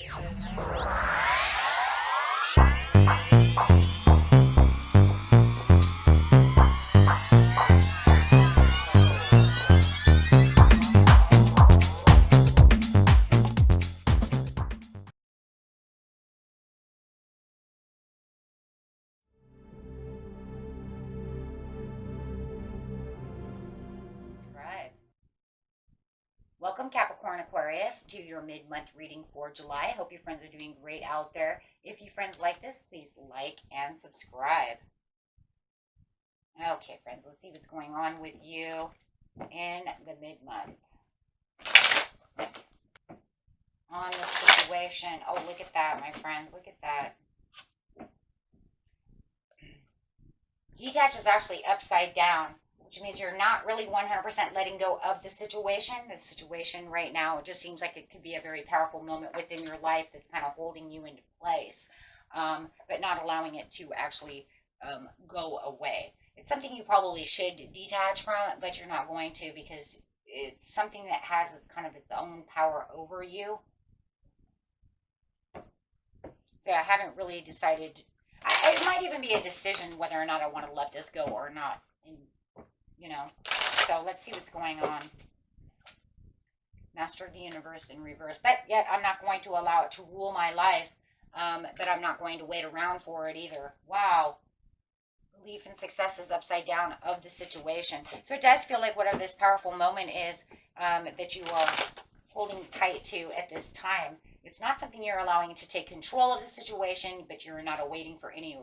Subscribe. Welcome, Capricorn Aquarius, to your mid-month reading for July. Hope your friends are doing great out there. If you friends like this, please like and subscribe. Okay, friends, let's see what's going on with you in the mid-month. On the situation. Oh, look at that, my friends. Look at that. Detach is actually upside down, which means you're not really 100% letting go of the situation. The situation right now, it just seems like it could be a very powerful moment within your life that's kind of holding you into place, but not allowing it to actually go away. It's something you probably should detach from, but you're not going to because it's something that has its own power over you. So I haven't really decided. It might even be a decision whether or not I want to let this go or not. So let's see what's going on. Master of the Universe in reverse. But yet I'm not going to allow it to rule my life. But I'm not going to wait around for it either. Wow. Belief and success is upside down of the situation. So it does feel like whatever this powerful moment is that you are holding tight to at this time, it's not something you're allowing to take control of the situation, but you're not awaiting for any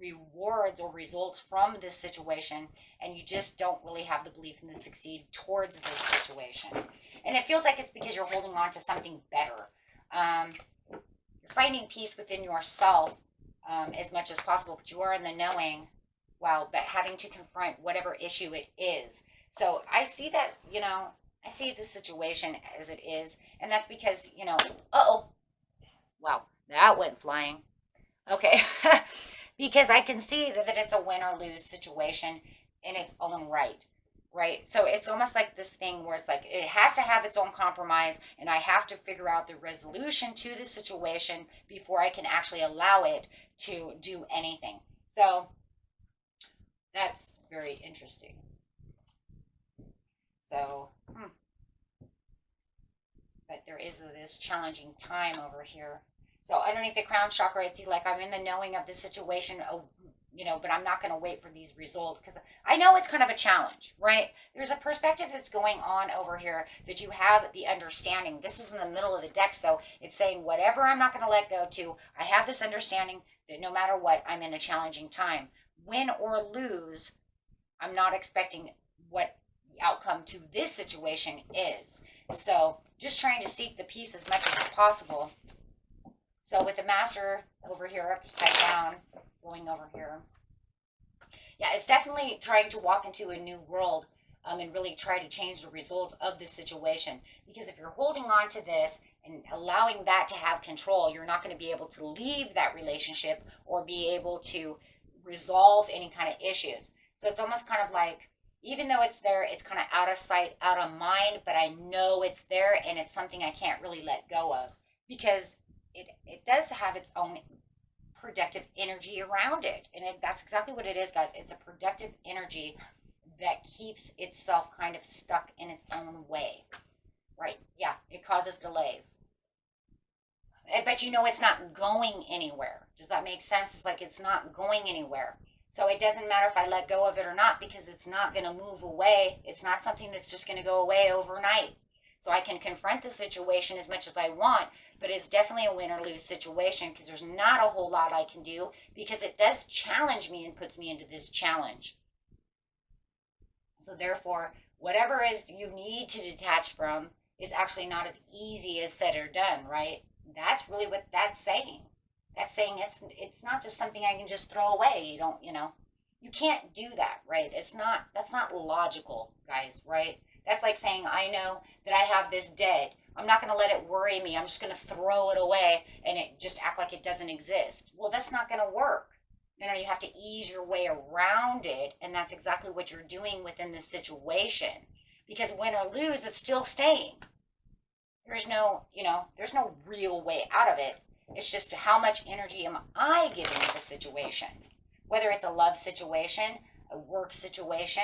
rewards or results from this situation, and you just don't really have the belief in the succeed towards this situation. And it feels like it's because you're holding on to something better. You're finding peace within yourself as much as possible, but you are in the knowing, wow, but having to confront whatever issue it is. So I see that, I see the situation as it is, and that's because, uh-oh, wow, that went flying. Okay. Because I can see that it's a win or lose situation in its own right, right? So it's almost like this thing where it's like it has to have its own compromise, and I have to figure out the resolution to the situation before I can actually allow it to do anything. So that's very interesting. So, but there is this challenging time over here. So underneath the crown chakra, I see like I'm in the knowing of the situation, but I'm not going to wait for these results because I know it's kind of a challenge, right? There's a perspective that's going on over here that you have the understanding. This is in the middle of the deck, so it's saying whatever I'm not going to let go to, I have this understanding that no matter what, I'm in a challenging time. Win or lose, I'm not expecting what the outcome to this situation is. So just trying to seek the peace as much as possible. So with the master over here, upside down, going over here. Yeah, it's definitely trying to walk into a new world and really try to change the results of this situation. Because if you're holding on to this and allowing that to have control, you're not going to be able to leave that relationship or be able to resolve any kind of issues. So it's almost kind of like, even though it's there, it's kind of out of sight, out of mind, but I know it's there and it's something I can't really let go of because it does have its own productive energy around it. And that's exactly what it is, guys. It's a productive energy that keeps itself kind of stuck in its own way. Right? Yeah, it causes delays. But it's not going anywhere. Does that make sense? It's like it's not going anywhere. So it doesn't matter if I let go of it or not because it's not going to move away. It's not something that's just going to go away overnight. So I can confront the situation as much as I want, but it's definitely a win or lose situation because there's not a whole lot I can do because it does challenge me and puts me into this challenge. So therefore, whatever is you need to detach from is actually not as easy as said or done, right? That's really what that's saying. That's saying it's not just something I can just throw away. You can't do that, right? That's not logical, guys, right? That's like saying, I know that I have this debt. I'm not going to let it worry me. I'm just going to throw it away and it just act like it doesn't exist. Well, that's not going to work. You have to ease your way around it. And that's exactly what you're doing within this situation. Because win or lose, it's still staying. There's no, there's no real way out of it. It's just how much energy am I giving the situation? Whether it's a love situation, a work situation,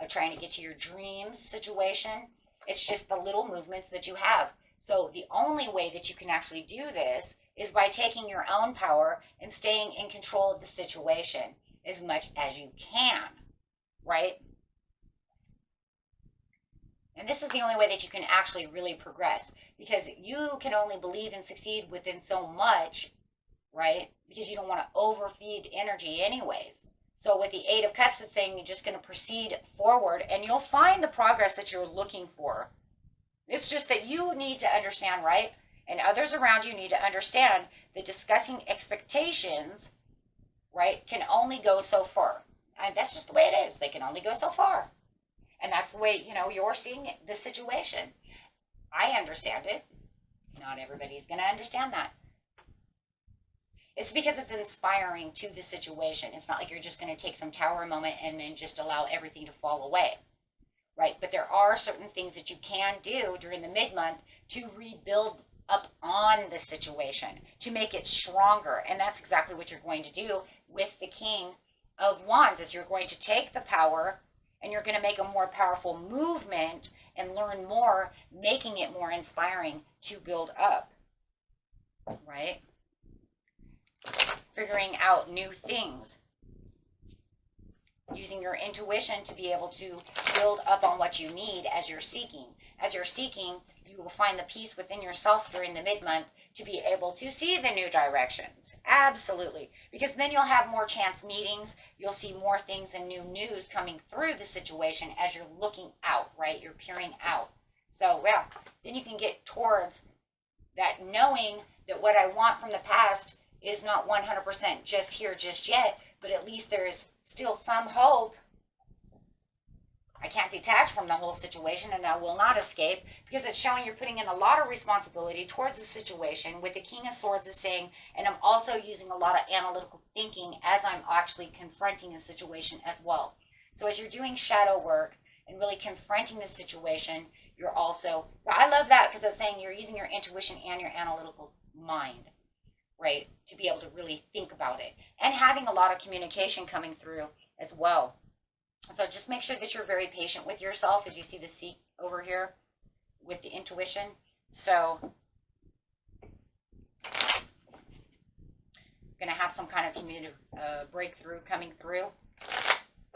a trying to get to your dreams situation, it's just the little movements that you have. So the only way that you can actually do this is by taking your own power and staying in control of the situation as much as you can, right? And this is the only way that you can actually really progress, because you can only believe and succeed within so much, right? Because you don't want to overfeed energy anyways. So with the Eight of Cups, it's saying you're just going to proceed forward and you'll find the progress that you're looking for. It's just that you need to understand, right? And others around you need to understand that discussing expectations, right, can only go so far. And that's just the way it is. They can only go so far. And that's the way, you're seeing the situation. I understand it. Not everybody's going to understand that. It's because it's inspiring to the situation. It's not like you're just going to take some tower moment and then just allow everything to fall away, right? But there are certain things that you can do during the mid-month to rebuild up on the situation, to make it stronger. And that's exactly what you're going to do with the King of Wands, is you're going to take the power and you're going to make a more powerful movement and learn more, making it more inspiring to build up, right? Figuring out new things, using your intuition to be able to build up on what you need as you're seeking. As you're seeking, you will find the peace within yourself during the mid-month to be able to see the new directions. Absolutely. Because then you'll have more chance meetings. You'll see more things and new news coming through the situation as you're looking out, right? You're peering out. So, yeah, then you can get towards that knowing that what I want from the past is not 100% just here, just yet, but at least there is still some hope. I can't detach from the whole situation, and I will not escape, because it's showing you're putting in a lot of responsibility towards the situation. With the King of Swords is saying, and I'm also using a lot of analytical thinking as I'm actually confronting a situation as well. So as you're doing shadow work and really confronting the situation, you're also, I love that, because it's saying you're using your intuition and your analytical mind, right, to be able to really think about it, and having a lot of communication coming through as well. So just make sure that you're very patient with yourself, as you see the seat over here with the intuition. So going to have some kind of community breakthrough coming through,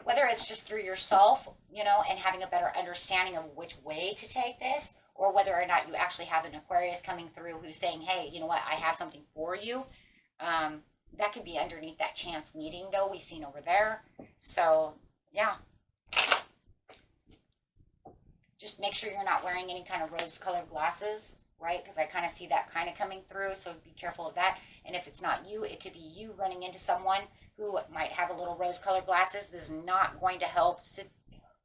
whether it's just through yourself, and having a better understanding of which way to take this, or whether or not you actually have an Aquarius coming through who's saying, hey, you know what, I have something for you. That could be underneath that chance meeting, though, we've seen over there. So yeah, just make sure you're not wearing any kind of rose-colored glasses, right? Because I kind of see that kind of coming through, so be careful of that. And if it's not you, it could be you running into someone who might have a little rose-colored glasses. This is not going to help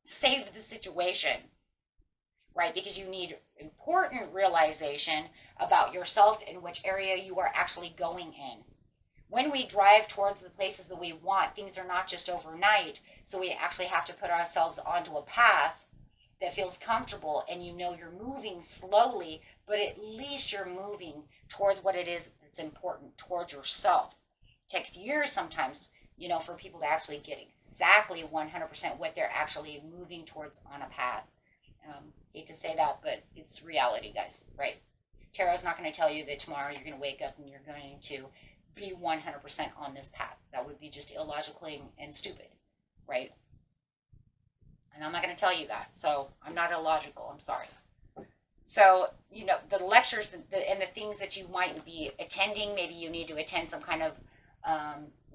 save the situation, right? Because you need important realization about yourself and which area you are actually going in. When we drive towards the places that we want, things are not just overnight. So we actually have to put ourselves onto a path that feels comfortable, and you're moving slowly, but at least you're moving towards what it is that's important, towards yourself. It takes years sometimes, for people to actually get exactly 100% what they're actually moving towards on a path. Hate to say that, but it's reality, guys, right? Tarot's not going to tell you that tomorrow you're going to wake up and you're going to be 100% on this path. That would be just illogical and stupid, right? And I'm not going to tell you that. So I'm not illogical. I'm sorry. So, the lectures and the things that you might be attending, maybe you need to attend some kind of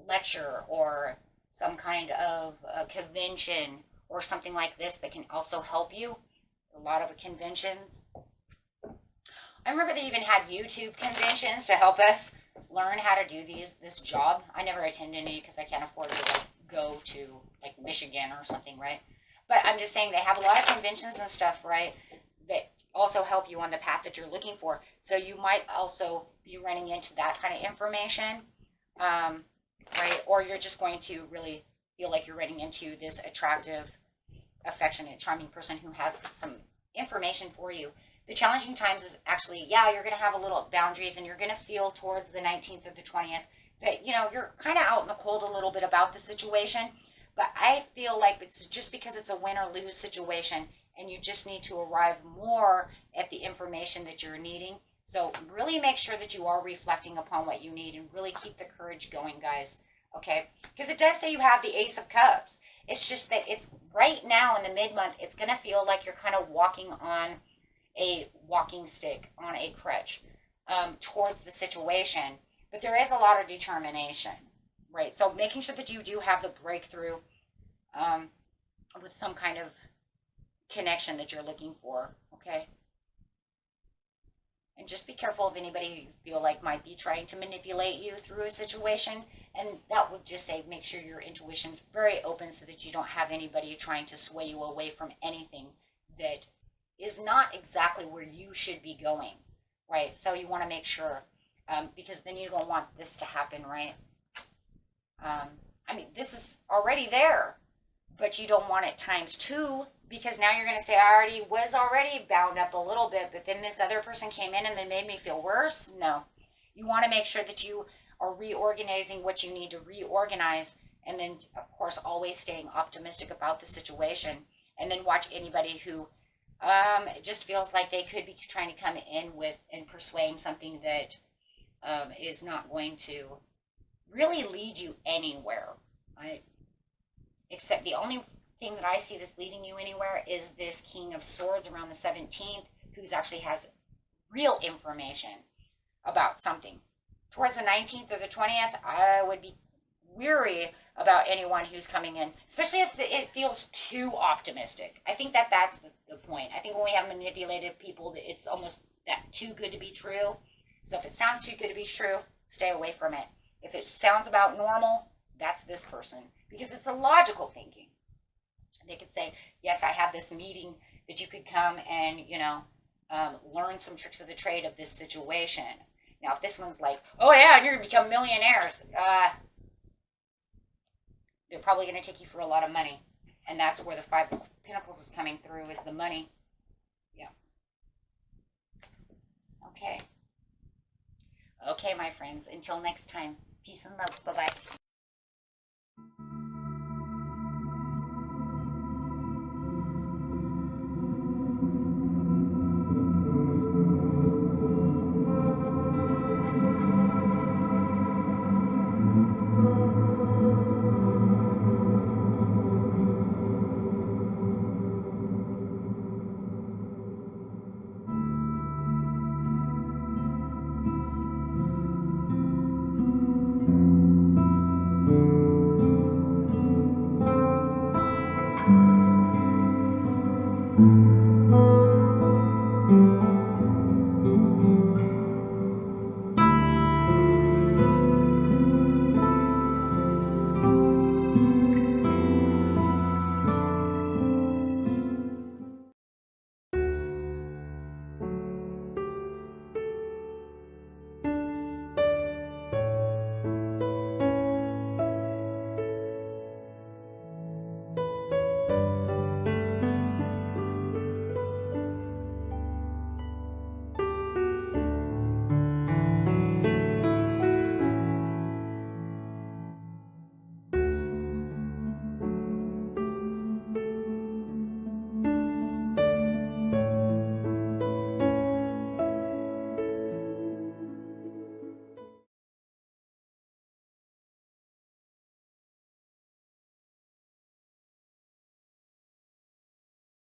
lecture or some kind of convention or something like this that can also help you. A lot of conventions. I remember they even had YouTube conventions to help us learn how to do this job. I never attend any because I can't afford to go to Michigan or something, right? But I'm just saying they have a lot of conventions and stuff, right, that also help you on the path that you're looking for. So you might also be running into that kind of information, right? Or you're just going to really feel like you're running into this attractive, affectionate, charming person who has some information for you The challenging times is actually, yeah, you're going to have a little boundaries and you're going to feel towards the 19th or the 20th that, you're kind of out in the cold a little bit about the situation. But I feel like it's just because it's a win or lose situation and you just need to arrive more at the information that you're needing. So really make sure that you are reflecting upon what you need and really keep the courage going, guys. Okay? Because it does say you have the Ace of Cups. It's just that it's right now in the mid-month, it's going to feel like you're kind of walking on a walking stick, on a crutch, towards the situation. But there is a lot of determination, right? So making sure that you do have the breakthrough with some kind of connection that you're looking for, okay? And just be careful of anybody who you feel like might be trying to manipulate you through a situation. And that would just say make sure your intuition's very open so that you don't have anybody trying to sway you away from anything that is not exactly where you should be going, right? So you want to make sure, because then you don't want this to happen, right? I mean, this is already there, but you don't want it times 2, because now you're going to say, I was already bound up a little bit, but then this other person came in and then made me feel worse. No, you want to make sure that you are reorganizing what you need to reorganize, and then, of course, always staying optimistic about the situation, and then watch anybody who it just feels like they could be trying to come in with and persuade something that is not going to really lead you anywhere, right? Except the only thing that I see that's leading you anywhere is this King of Swords around the 17th, who's actually has real information about something. Towards the 19th or the 20th, I would be weary about anyone who's coming in, especially if it feels too optimistic. I think that's the point. I think when we have manipulated people, it's almost that too good to be true. So if it sounds too good to be true, stay away from it. If it sounds about normal, that's this person, because it's a logical thinking. They could say, yes, I have this meeting that you could come and, learn some tricks of the trade of this situation. Now, if this one's like, oh yeah, and you're going to become millionaires, they're probably going to take you for a lot of money. And that's where the 5 of Pentacles is coming through, is the money. Yeah. Okay. Okay, my friends. Until next time. Peace and love. Bye-bye.